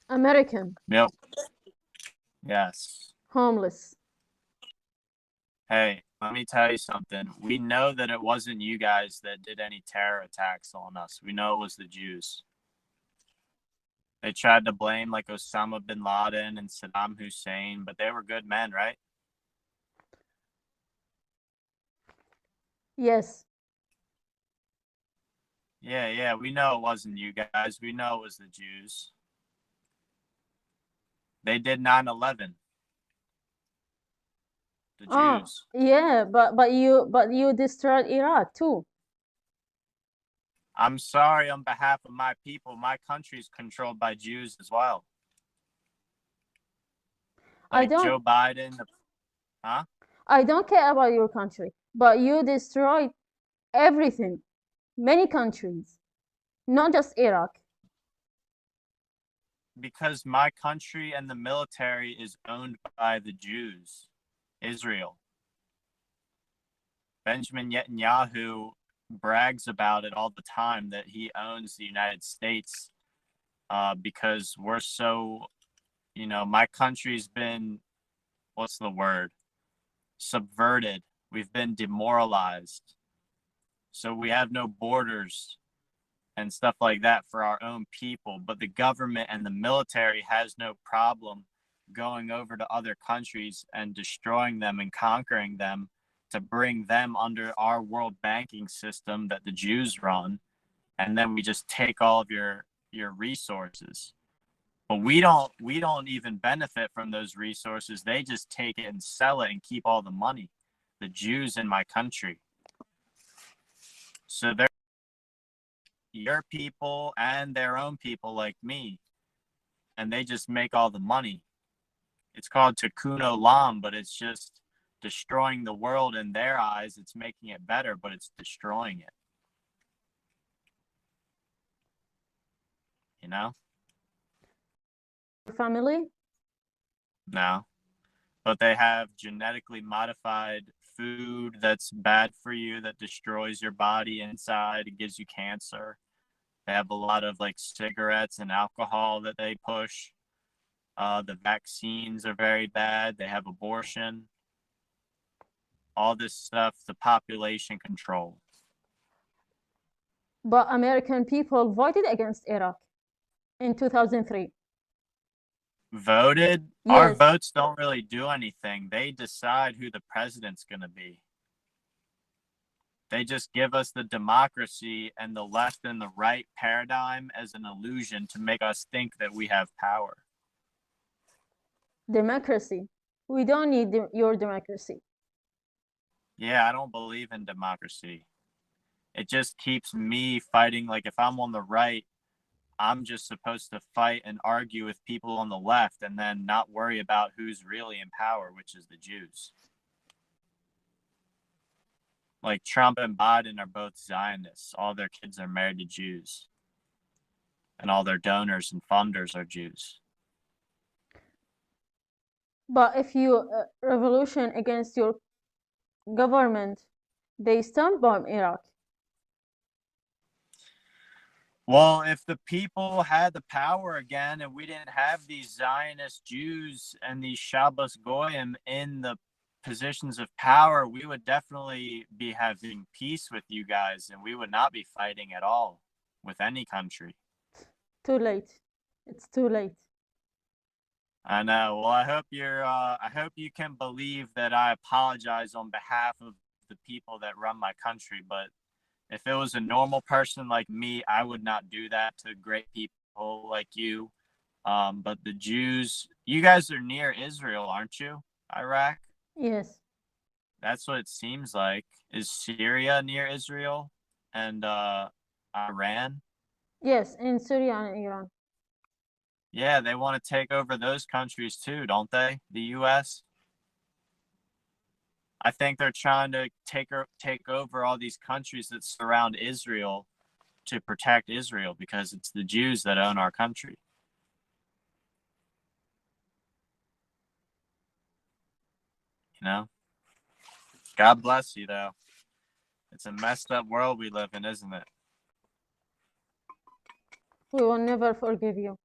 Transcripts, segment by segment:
American, Yep. Yes. homeless. Hey, let me tell you something. We know that it wasn't you guys that did any terror attacks on us. We know it was the Jews. They tried to blame like Osama bin Laden and Saddam Hussein, but they were good men, right? Yes. Yeah, we know it wasn't you guys. We know it was the Jews. They did 9/11. The Jews. Yeah, but you destroyed Iraq too. I'm sorry on behalf of my people. My country is controlled by Jews as well. Like Joe Biden. Huh? I don't care about your country, but you destroyed everything. Many countries, not just Iraq. Because my country and the military is owned by the Jews, Israel. Benjamin Netanyahu brags about it all the time that he owns the United States because we're so, my country's been, what's the word? Subverted. We've been demoralized. So we have no borders and stuff like that for our own people. But the government and the military has no problem going over to other countries and destroying them and conquering them to bring them under our world banking system that the Jews run. And then we just take all of your resources. But we don't even benefit from those resources. They just take it and sell it and keep all the money. The Jews in my country. So they're your people and their own people like me. And they just make all the money. It's called Tikkun Olam, but it's just destroying the world in their eyes. It's making it better, but it's destroying it. You know? Family? No. But they have genetically modified food that's bad for you, that destroys your body inside. It gives you cancer. They have a lot of like cigarettes and alcohol that they push. The vaccines are very bad. They have abortion. All this stuff, the population control. But American people voted against Iraq in 2003. Voted? Yes. Our votes don't really do anything. They decide who the president's going to be. They just give us the democracy and the left and the right paradigm as an illusion to make us think that we have power. Democracy. We don't need your democracy. Yeah, I don't believe in democracy. It just keeps me fighting. Like if I'm on the right, I'm just supposed to fight and argue with people on the left and then not worry about who's really in power, which is the Jews. Like Trump and Biden are both Zionists. All their kids are married to Jews. And all their donors and funders are Jews. But if you revolution against your government, they still bomb Iraq. Well, if the people had the power again and we didn't have these Zionist Jews and these Shabbos Goyim in the positions of power, we would definitely be having peace with you guys and we would not be fighting at all with any country. Too late. It's too late. I know. Well, I hope you can believe that I apologize on behalf of the people that run my country, but if it was a normal person like me, I would not do that to great people like you. But the Jews, you guys are near Israel, aren't you? Iraq? Yes. That's what it seems like. Is Syria near Israel and Iran? Yes, in Syria and Iran. Yeah, they want to take over those countries too, don't they? The U.S.? I think they're trying to take over all these countries that surround Israel to protect Israel because it's the Jews that own our country. You know? God bless you, though. It's a messed up world we live in, isn't it? We will never forgive you.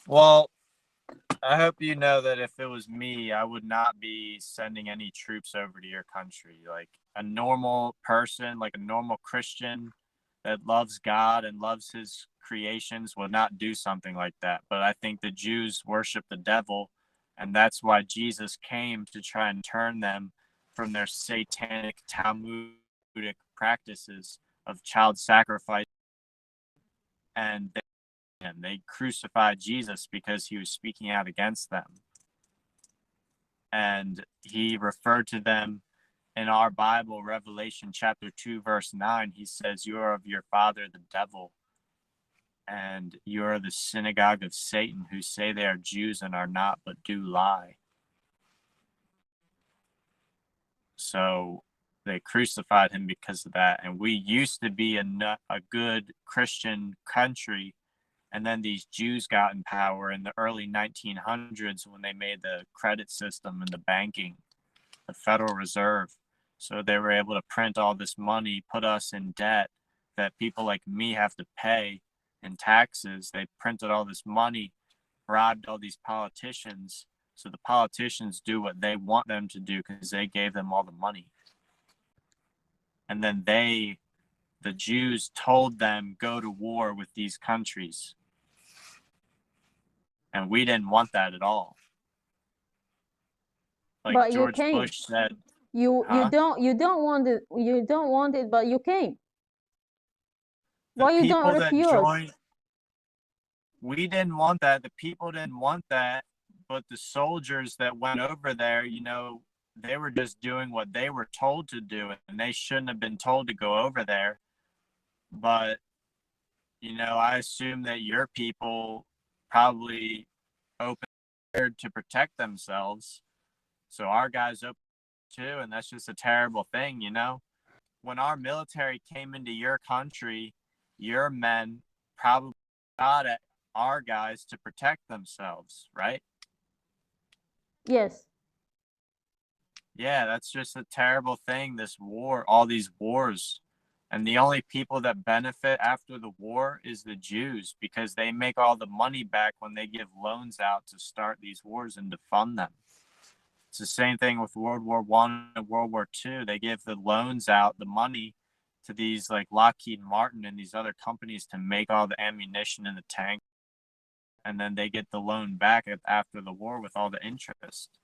Well, I hope you know that if it was me, I would not be sending any troops over to your country. Like a normal person, like a normal Christian that loves God and loves his creations would not do something like that. But I think the Jews worship the devil, and that's why Jesus came to try and turn them from their satanic Talmudic practices of child sacrifice. And they crucified Jesus because he was speaking out against them. And he referred to them in our Bible, Revelation chapter 2, verse 9. He says, "You are of your father, the devil, and you are the synagogue of Satan, who say they are Jews and are not, but do lie." So they crucified him because of that. And we used to be a good Christian country. And then these Jews got in power in the early 1900s when they made the credit system and the banking, the Federal Reserve. So they were able to print all this money, put us in debt that people like me have to pay in taxes. They printed all this money, bribed all these politicians. So the politicians do what they want them to do because they gave them all the money. And then the Jews told them, go to war with these countries. And we didn't want that at all. Like But you George came. Bush said, You huh? you don't want it, but you came. The Why you don't people that refuse? joined, we didn't want that. The people didn't want that. But the soldiers that went over there, they were just doing what they were told to do, and they shouldn't have been told to go over there. But, I assume that your people probably opened to protect themselves. So our guys opened too, and that's just a terrible thing, When our military came into your country, your men probably shot at our guys to protect themselves, right? Yes. Yeah, that's just a terrible thing, this war, all these wars. And the only people that benefit after the war is the Jews, because they make all the money back when they give loans out to start these wars and to fund them. It's the same thing with World War I and World War II. They give the loans out, the money, to these like Lockheed Martin and these other companies to make all the ammunition and the tank. And then they get the loan back after the war with all the interest.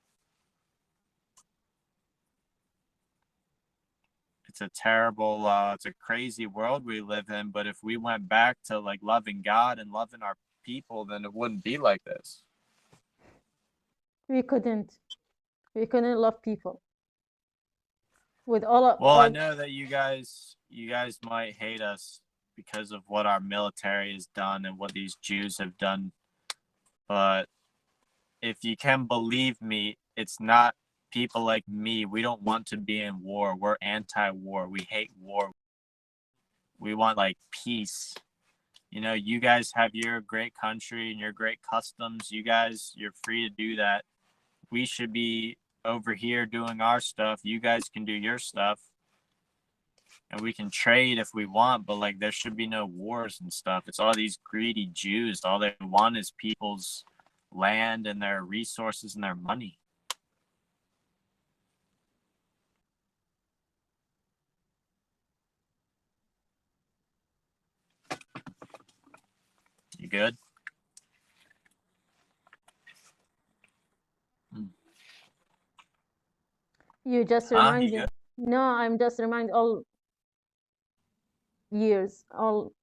It's a terrible, it's a crazy world we live in. But if we went back to like loving God and loving our people, then it wouldn't be like this. We couldn't love people with all of. Well, I know that you guys might hate us because of what our military has done and what these Jews have done. But if you can believe me, it's not people like me. We don't want to be in war. We're anti-war. We hate war. We want like peace. You guys have your great country and your great customs. You're free to do that. We should be over here doing our stuff. You guys can do your stuff. And we can trade if we want, but like there should be no wars and stuff. It's all these greedy Jews. All they want is people's land and their resources and their money. You good? You just remind me. No, I'm just reminded all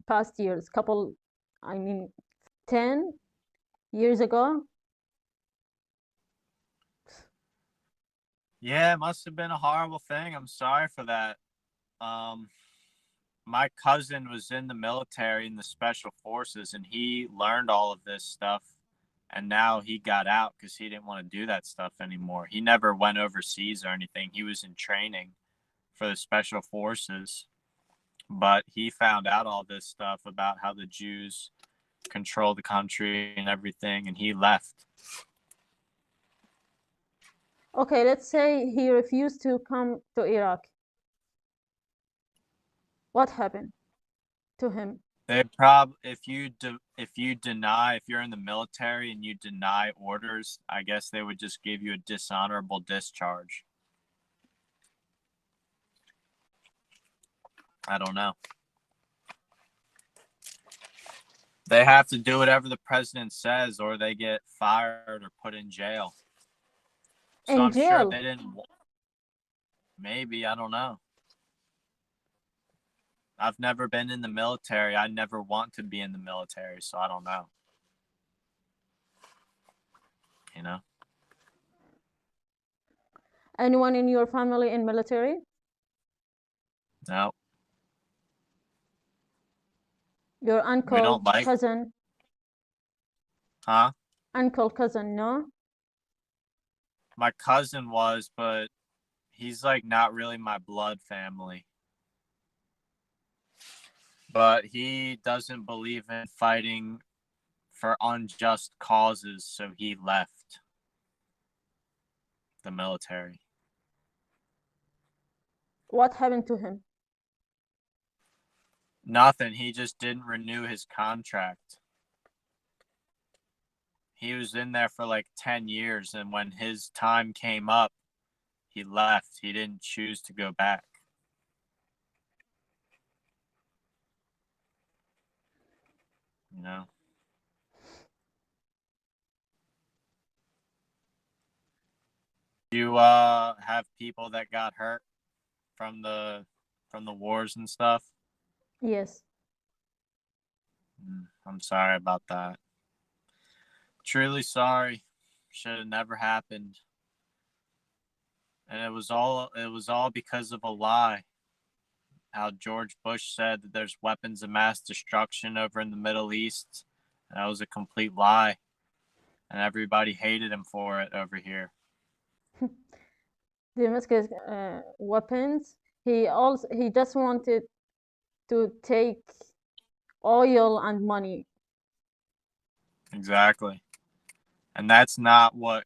past years, 10 years ago. Yeah, it must have been a horrible thing. I'm sorry for that. My cousin was in the military in the special forces, and he learned all of this stuff. And now he got out because he didn't want to do that stuff anymore. He never went overseas or anything. He was in training for the special forces. But he found out all this stuff about how the Jews control the country and everything, and he left. Okay, let's say he refused to come to Iraq. What happened to him? They if you're in the military and you deny orders, I guess they would just give you a dishonorable discharge. I don't know. They have to do whatever the president says, or they get fired or put in jail. So I'm sure they didn't. Maybe, I don't know. I've never been in the military. I never want to be in the military, so I don't know. You know? Anyone in your family in military? No. Your uncle, cousin? Huh? Uncle, cousin, no? My cousin was, but he's like not really my blood family. But he doesn't believe in fighting for unjust causes, so he left the military. What happened to him? Nothing. He just didn't renew his contract. He was in there for like 10 years, and when his time came up, he left. He didn't choose to go back. You know? You have people that got hurt from the wars and stuff? Yes. I'm sorry about that. Truly sorry. Should have never happened. And it was all because of a lie. How George Bush said that there's weapons of mass destruction over in the Middle East. That was a complete lie. And everybody hated him for it over here. Damascus weapons. He just wanted to take oil and money. Exactly. And that's not what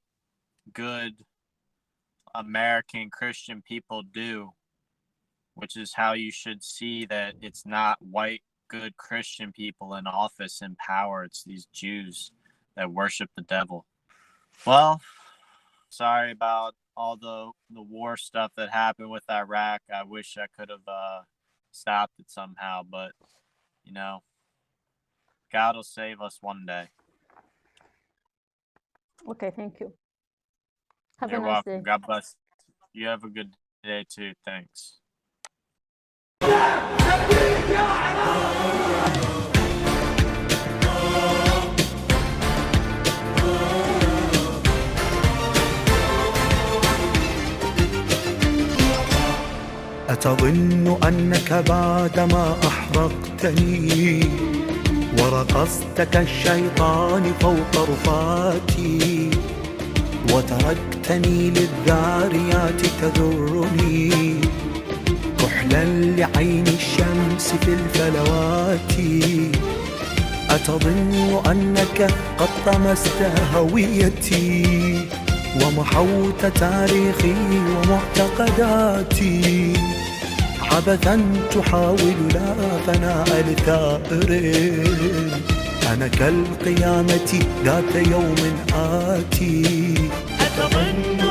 good American Christian people do, which is how you should see that it's not white, good Christian people in office and power. It's these Jews that worship the devil. Well, sorry about all the war stuff that happened with Iraq. I wish I could have stopped it somehow, but, you know, God will save us one day. Okay, thank you. Have You're a nice welcome. day. God bless. You have a good day too. Thanks. أتظن أنك بعدما أحرقتني ورقصت كالشيطان فوق رفاتي وتركتني للذاريات تذرني كحلا لعين الشمس في الفلوات أتظن أنك قد طمست هويتي ومحوت تاريخي ومعتقداتي عبثا تحاول لا فناء لثائر أنا كالقيامة ذات يوم آتي أتظن